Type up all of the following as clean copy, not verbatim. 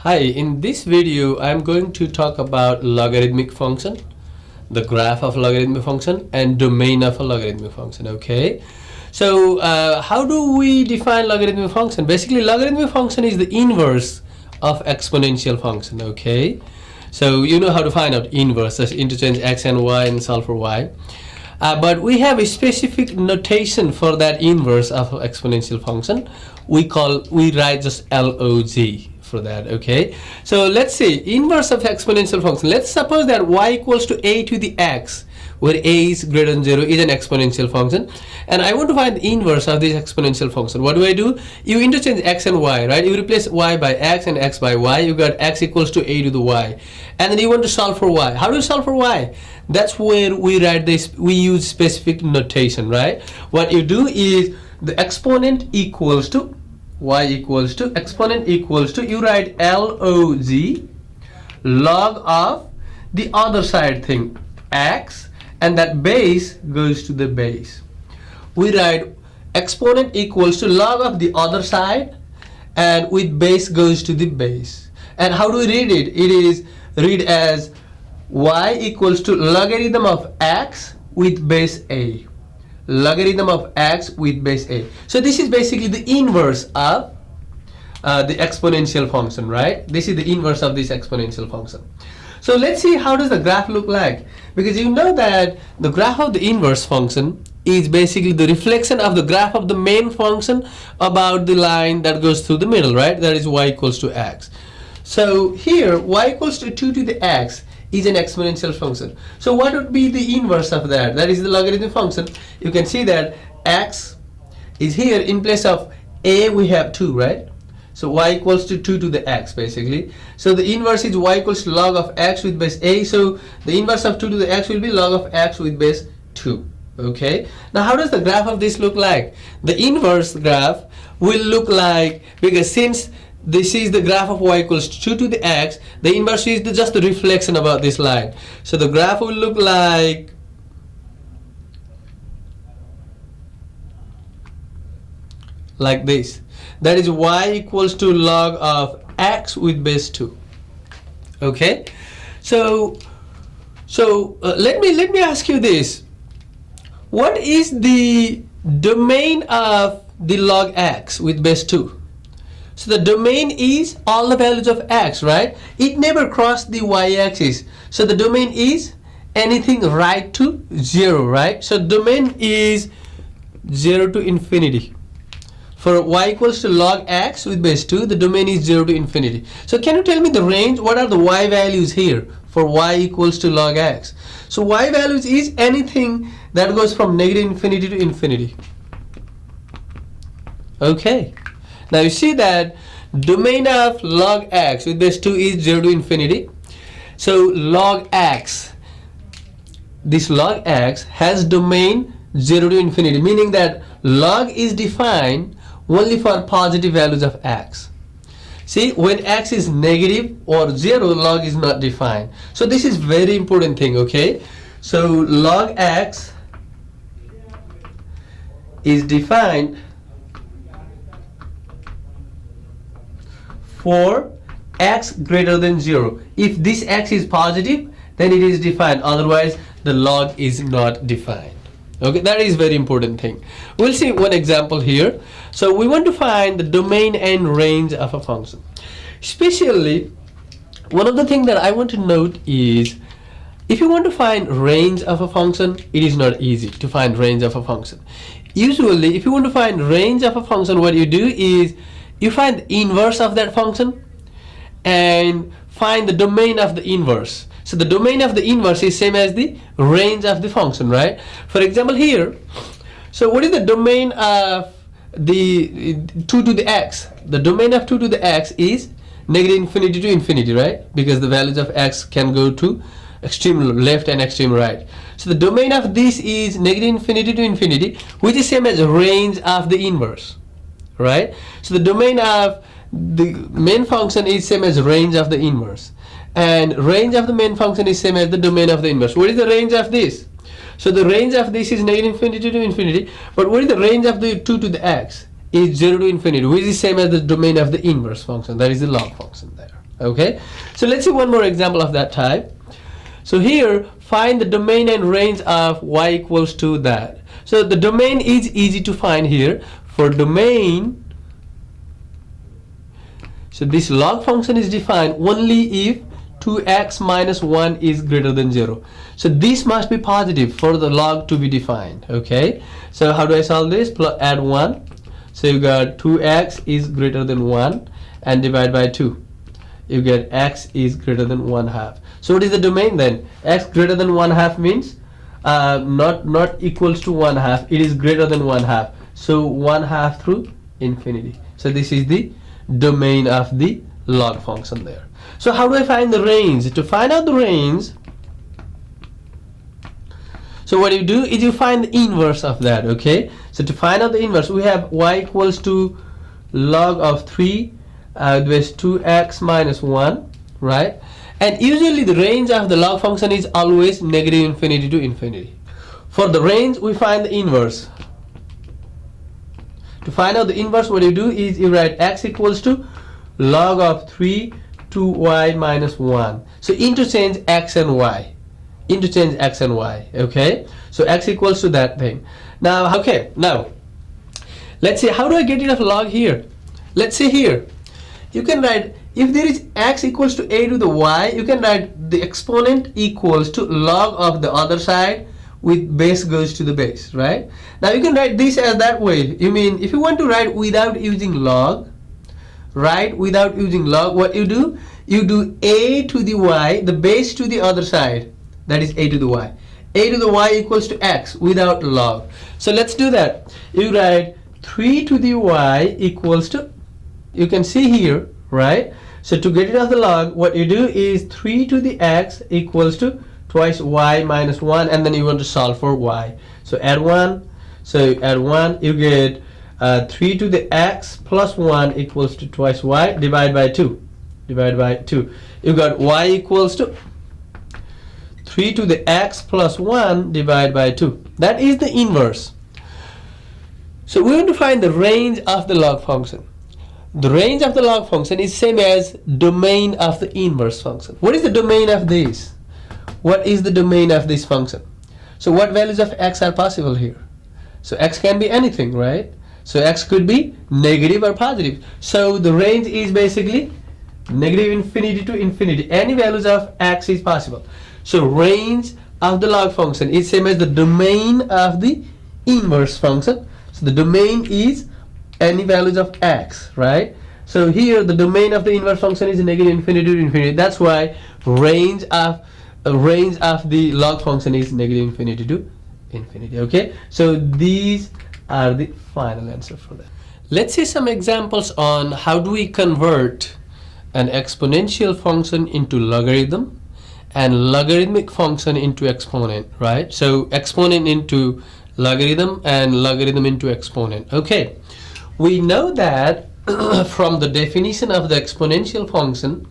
Hi, in this video I'm going to talk about logarithmic function, the graph of logarithmic function, and domain of a logarithmic function. Okay, so how do we define logarithmic function? Basically, logarithmic function is the inverse of exponential function. Okay, so you know how to find out inverse, just interchange x and y and solve for y. But we have a specific notation for that inverse of exponential function. We write just log for that. Okay, so let's see inverse of exponential function. Let's suppose that y equals to a to the x, where a is greater than 0, is an exponential function, and I want to find the inverse of this exponential function. What do? You interchange x and y, right? You replace y by x and x by y. You got x equals to a to the y, and then you want to solve for y. How do you solve for y? That's where we write this. We use specific notation, right? What you do is the exponent equals to y equals to exponent equals to, you write log of the other side thing x, and that base goes to the base. We write exponent equals to log of the other side, and with base goes to the base. And how do we read it? It is read as y equals to logarithm of x with base a. Logarithm of x with base a. So this is basically the inverse of the exponential function, right? This is the inverse of this exponential function. So let's see how does the graph look like, because you know that the graph of the inverse function is basically the reflection of the graph of the main function about the line that goes through the middle, right? That is y equals to x. So here y equals to 2 to the x is an exponential function. So what would be the inverse of that? That is the logarithmic function. You can see that x is here, in place of a we have 2, right? So y equals to 2 to the x basically. So the inverse is y equals to log of x with base a. So the inverse of 2 to the x will be log of x with base 2. Okay, now how does the graph of this look like? The inverse graph will look like, because since this is the graph of y equals to 2 to the x, the inverse is just the reflection about this line. So the graph will look like this. That is y equals to log of x with base 2. Okay, so let me ask you this. What is the domain of the log x with base 2? So the domain is all the values of x, right? It never crossed the y-axis. So the domain is anything right to 0, right? So domain is 0 to infinity. For y equals to log x with base 2, the domain is 0 to infinity. So can you tell me the range? What are the y values here for y equals to log x? So y values is anything that goes from negative infinity to infinity. Okay. Now you see that domain of log x with base 2 is 0 to infinity. So log x, this log x has domain 0 to infinity, meaning that log is defined only for positive values of x. See, when x is negative or 0, log is not defined. So this is very important thing, okay? So log x is defined for x greater than 0. If this x is positive, then it is defined. Otherwise, the log is not defined. Okay, that is very important thing. We'll see one example here. So we want to find the domain and range of a function. Especially, one of the things that I want to note is, if you want to find range of a function, it is not easy to find range of a function. Usually, if you want to find range of a function, what you do is you find the inverse of that function and find the domain of the inverse. So the domain of the inverse is same as the range of the function, right? For example here, so what is the domain of the 2 to the x? The domain of 2 to the x is negative infinity to infinity, right? Because the values of x can go to extreme left and extreme right. So the domain of this is negative infinity to infinity, which is same as range of the inverse, right? So the domain of the main function is same as range of the inverse, and range of the main function is same as the domain of the inverse. What is the range of this? So the range of this is negative infinity to infinity, but what is the range of the 2 to the x? Is 0 to infinity, which is same as the domain of the inverse function, that is the log function there. Okay, so let's see one more example of that type. So here, find the domain and range of y equals to that. So the domain is easy to find here. For domain, so this log function is defined only if 2x minus 1 is greater than 0. So this must be positive for the log to be defined. Okay, so how do I solve this? Add 1. So you got 2x is greater than 1 and divide by 2. You get x is greater than 1/2. So what is the domain then? X greater than 1/2 means not equals to 1/2. It is greater than 1/2. So 1/2 through infinity. So this is the domain of the log function there. So how do I find the range? To find out the range, so what you do is you find the inverse of that. Okay, so to find out the inverse, we have y equals to log of 3 with 2x minus 1, right? And usually the range of the log function is always negative infinity to infinity. For the range, we find the inverse. To find out the inverse, what you do is you write x equals to log of 3 to y minus 1. So interchange x and y. Interchange x and y. Okay, so x equals to that thing. Now, okay, now let's see, how do I get rid of log here? Let's see here. You can write, if there is x equals to a to the y, you can write the exponent equals to log of the other side with base goes to the base, right? Now you can write this as that way. You mean, if you want to write without using log, write without using log, what you do a to the y, the base to the other side, that is a to the y. A to the y equals to x without log. So let's do that. You write 3 to the y equals to, you can see here, right? So to get rid of the log, what you do is 3 to the x equals to twice y minus 1, and then you want to solve for y. So add 1. So add 1, you get 3 to the x plus 1 equals to twice y, divide by 2. Divide by 2. You got y equals to 3 to the x plus 1 divided by 2. That is the inverse. So we want to find the range of the log function. The range of the log function is same as domain of the inverse function. What is the domain of this? What is the domain of this function? So what values of x are possible here? So x can be anything, right? So x could be negative or positive. So the range is basically negative infinity to infinity. Any values of x is possible. So range of the log function is same as the domain of the inverse function. So the domain is any values of x, right? So here the domain of the inverse function is negative infinity to infinity. That's why range of the log function is negative infinity to infinity. Okay, so these are the final answer for that. Let's see some examples on how do we convert an exponential function into logarithm and logarithmic function into exponent, right? So exponent into logarithm and logarithm into exponent. Okay, we know that from the definition of the exponential function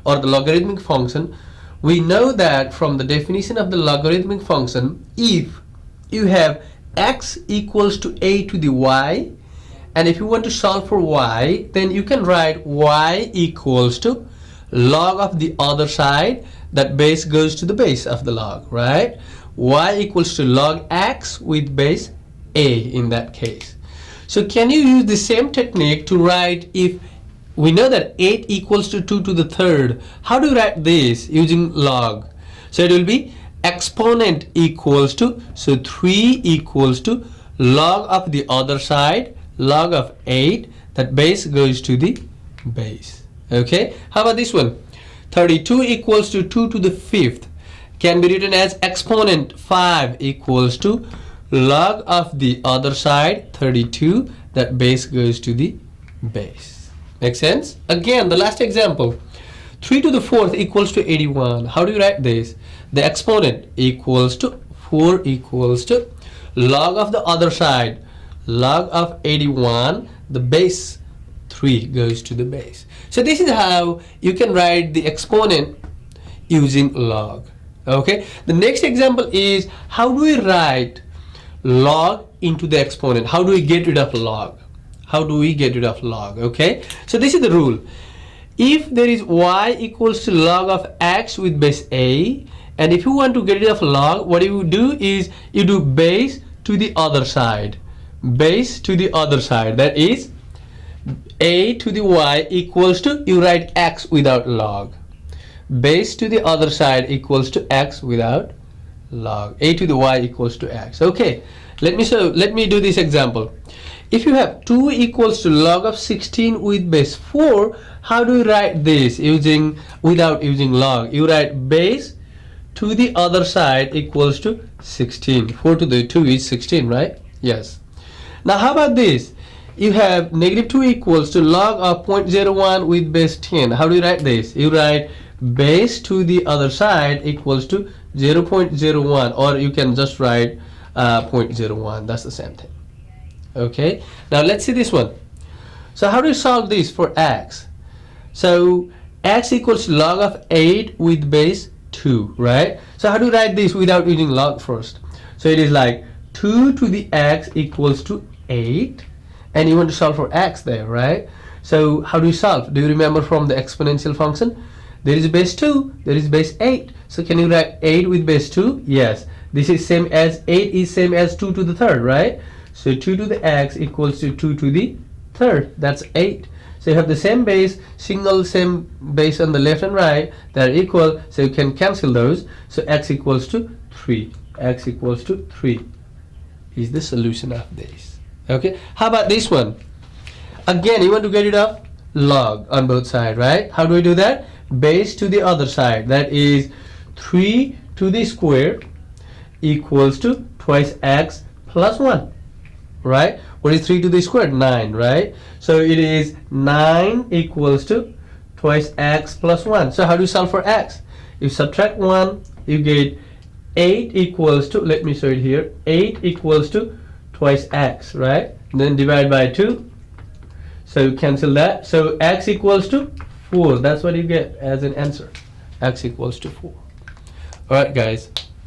or the logarithmic function, we know that from the definition of the logarithmic function, if you have x equals to a to the y, and if you want to solve for y, then you can write y equals to log of the other side, that base goes to the base of the log, right? Y equals to log x with base a in that case. So can you use the same technique to write, if we know that 8 equals to 2 to the third, how do you write this using log? So it will be exponent equals to, so 3 equals to log of the other side, log of 8, that base goes to the base. Okay, how about this one? 32 equals to 2 to the 5th can be written as exponent 5 equals to log of the other side, 32, that base goes to the base. Make sense? Again, the last example, 3 to the 4th equals to 81. How do you write this? The exponent equals to 4 equals to log of the other side, log of 81, the base 3 goes to the base. So this is how you can write the exponent using log. Okay, the next example is, how do we write log into the exponent? How do we get rid of log? How do we get rid of log? Okay, so this is the rule. if there is y equals to log of x with base a, and if you want to get rid of log, what you do is you do base to the other side. Base to the other side, that is a to the y equals to, you write x without log. Base to the other side equals to x without log. A to the y equals to x. Okay, let me do this example. If you have 2 equals to log of 16 with base 4, how do you write this without using log? You write base to the other side equals to 16. 4 to the 2 is 16, right? Yes. Now how about this? You have negative 2 equals to log of 0.01 with base 10. How do you write this? You write base to the other side equals to 0.01, or you can just write 0.01. That's the same thing. Okay, now let's see this one. So how do you solve this for x? So x equals log of 8 with base 2, right? So how do you write this without using log first? So it is like 2 to the x equals to 8, and you want to solve for x there, right? So how do you solve? Do you remember from the exponential function? There is base 2, there is base 8. So can you write 8 with base 2? Yes. This is same as 8 is same as 2 to the third, right? So 2 to the x equals to 2 to the third. That's 8. So you have the same base, same base on the left and right. They're equal, so you can cancel those. So x equals to 3. X equals to 3 is the solution of this. Okay. How about this one? Again, you want to get rid of log on both sides, right? How do we do that? Base to the other side. That is 3 to the square equals to twice x plus 1. Right? What is 3 to the square? 9, right? So it is 9 equals to twice x plus 1. So how do you solve for x? You subtract 1, you get 8 equals to, let me show it here, 8 equals to twice x, right? And then divide by 2. So you cancel that. So x equals to 4. That's what you get as an answer. X equals to 4. Alright guys.